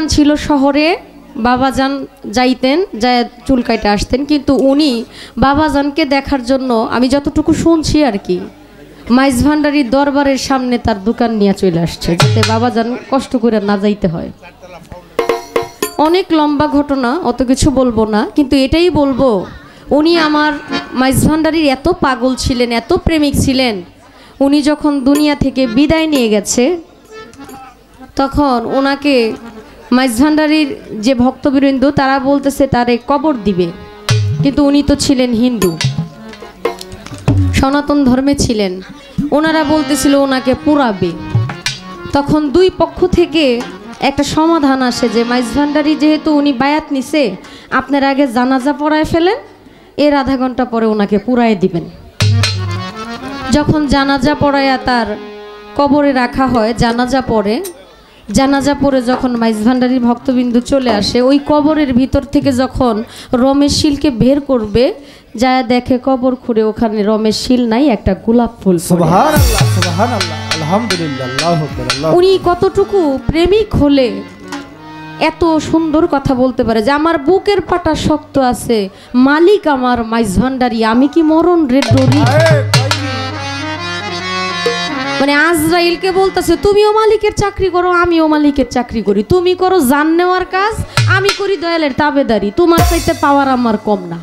দোকান ছিল শহরে, বাবাজান যাইতেন, যায় চুল কাইটে আসতেন। কিন্তু উনি বাবাজানকে দেখার জন্য, আমি যতটুকু শুনছি আর কি, মাইজ ভান্ডারির দরবারের সামনে তার দোকান নিয়ে চলে আসছে, যাতে বাবাজান কষ্ট করে না যাইতে হয়। অনেক লম্বা ঘটনা, অত কিছু বলবো না, কিন্তু এটাই বলবো উনি আমার মাইজ ভান্ডারির এত পাগল ছিলেন, এত প্রেমিক ছিলেন। উনি যখন দুনিয়া থেকে বিদায় নিয়ে গেছে, তখন ওনাকে মাইজ ভান্ডারির যে ভক্তবৃন্দ তারা বলতেছে তারে কবর দিবে, কিন্তু উনি তো ছিলেন হিন্দু, সনাতন ধর্মে ছিলেন। ওনারা বলতেছিল ওনাকে পোড়াবে। তখন দুই পক্ষ থেকে একটা সমাধান আসে যে মাইজ ভান্ডারি যেহেতু উনি বায়াত নিছে, আপনার আগে জানাজা পড়ায় ফেলেন, এর আধা ঘন্টা পরে ওনাকে পুরায় দিবেন। যখন জানাজা পড়ায়া তার কবরে রাখা হয়, জানাজা পড়ে যখন মাইজ ভান্ডারির ভক্তবিন্দু চলে আসে, ওই কবরের ভিতর থেকে যখন রমেশ শীলকে বের করবে, যা দেখে কবর খুঁড়ে ওখানে রমেশ শীল নাই, একটা গোলাপ ফুল। সুবহানাল্লাহ, সুবহানাল্লাহ, আলহামদুলিল্লাহ, আল্লাহু আকবার, আল্লাহ। উনি কতটুকু প্রেমিক হলে এত সুন্দর কথা বলতে পারে যে আমার বুকের পাটা শক্ত আছে, মালিক আমার মাইজ ভান্ডারি, আমি কি মরণ রে ডরি। মানে আজরাইলকে বলতেছে তুমিও মালিকের চাকরি করো, আমিও মালিকের চাকরি করি, তুমি করো জান নেওয়ার কাজ, আমি করি দয়ালের তাবেদারি, তোমার চাইতে পাওয়ার আমার কম না।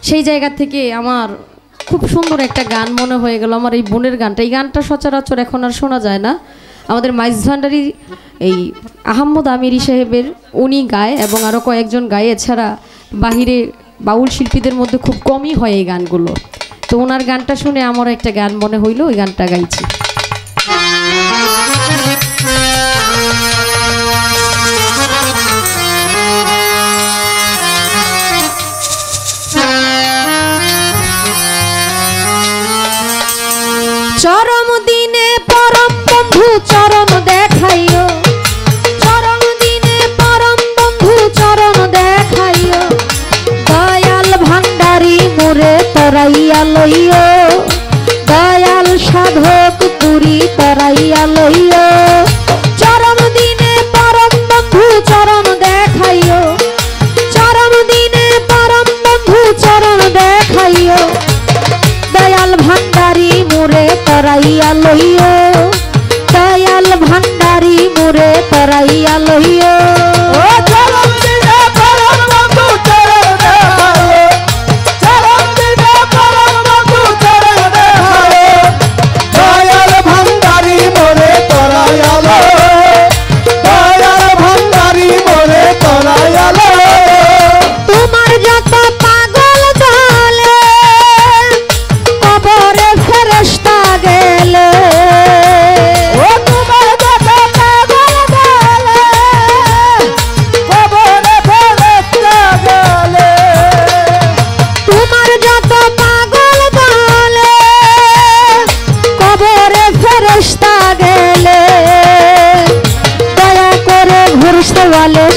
সেই জায়গা থেকে আমার খুব সুন্দর একটা গান মনে হয়ে গেল, আমার এই বোনের গানটা। এই গানটা সচরাচর এখন আর শোনা যায় না। আমাদের মাইজ ভান্ডারি এই আহম্মদ আমিরি সাহেবের উনি গায় এবং আরও কয়েকজন গায়, এছাড়া বাহিরে বাউল শিল্পীদের মধ্যে খুব কমই হয় এই গানগুলো। তো ওনার গানটা শুনে আমার একটা গান মনে হইল, ওই গানটা গাইছি। চরম দিনে পরম বন্ধু চরণ দেখাইও, চরম দিনে পরম বন্ধু চরণ দেখাইও, দয়াল ভান্ডারি মোরে তরাইয়া লইও, দয়াল সাধক পুরী তরাইয়া লইও। চরম দিনে পরম বন্ধু চরণ দেখাইও, চরম দিনে পরম বন্ধু চরণ দেখাইও, দয়াল ভান্ডারি মোরে তরাইয়া লইও, দয়াল ভান্ডারি মোরে তরাইয়া লইও।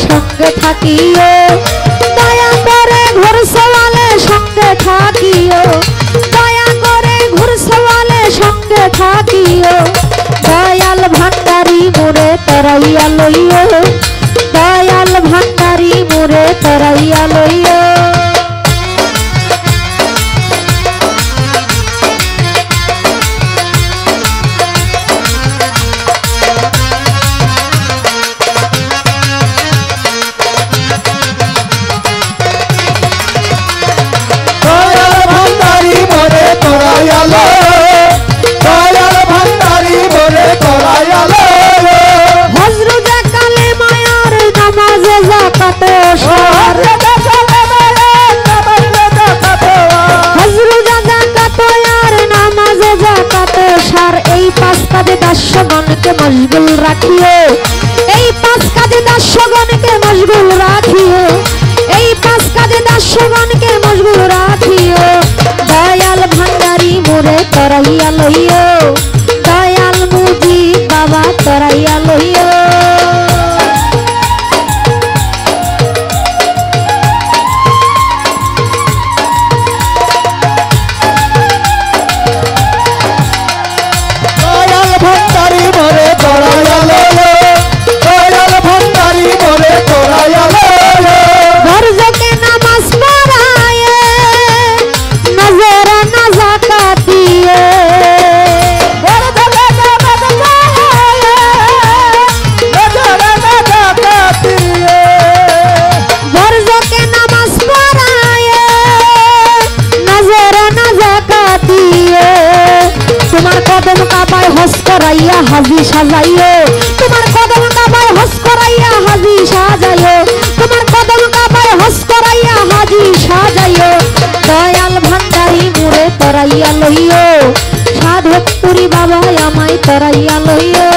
সঙ্গে থাকিও, দয়া করে ঘর সওয়ালে সঙ্গে থাকিও, দয়া করে ঘর সওয়ালে সঙ্গে থাকিও, দয়াল ভান্ডারি মোরে তরাইয়া লইও, দয়াল ভান্ডারি মোরে তরাইয়া লইও। দাসগণকে মশগুল রাখিও, এই পাঁচ কাজে দাসগণকে মশগুল রাখিও, এই পাঁচ কাজে দাসগণকে মশগুল রাখিও, দয়াল ভান্ডারি মোরে তরাইয়া লইও, দয়াল মুজি বাবা তরাইয়া লইও। ডাকাতিয়ে বর্জকে নামাজ পড়ায়ে নজর না জাকাতিয়ে তোমার কদম কাবায় হজ করাইয়া হাজি সাজাইও তোমার কদম কাবায় হজ করাইয়া হাজি সাজাইও তোমার কদম কাবায় হজ করাইয়া হাজি সাজাইও দয়াল ভান্ডারি মোরে তরাইয়া লইও সাধক পুরি বাবা আমায় তরাইয়া লইও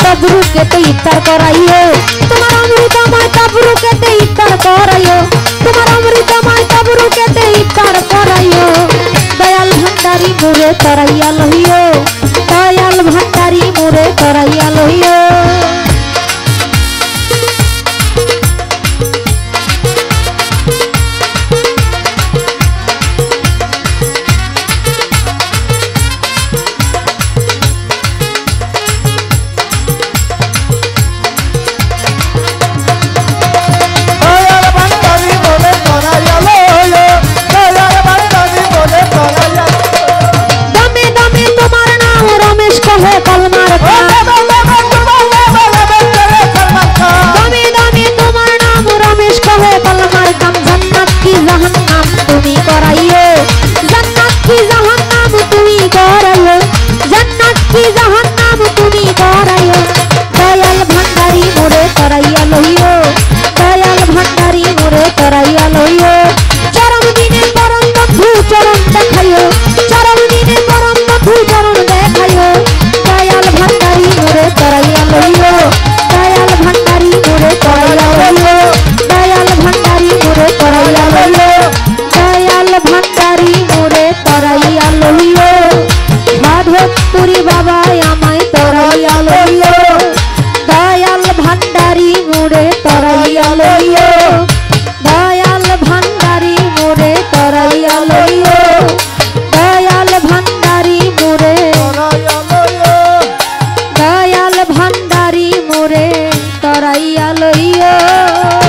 তবরুকেতে ইফতার করাইও তোমার অমৃতময় তবরুকেতে ইফতার করাইও তোমার অমৃতময় তবরুকেতে ইফতার করাইও দয়াল ভান্ডারি মোরে তরাইয়া লইও দয়াল ভান্ডারি মোরে তরাইয়া লইও তরাইয়া লইও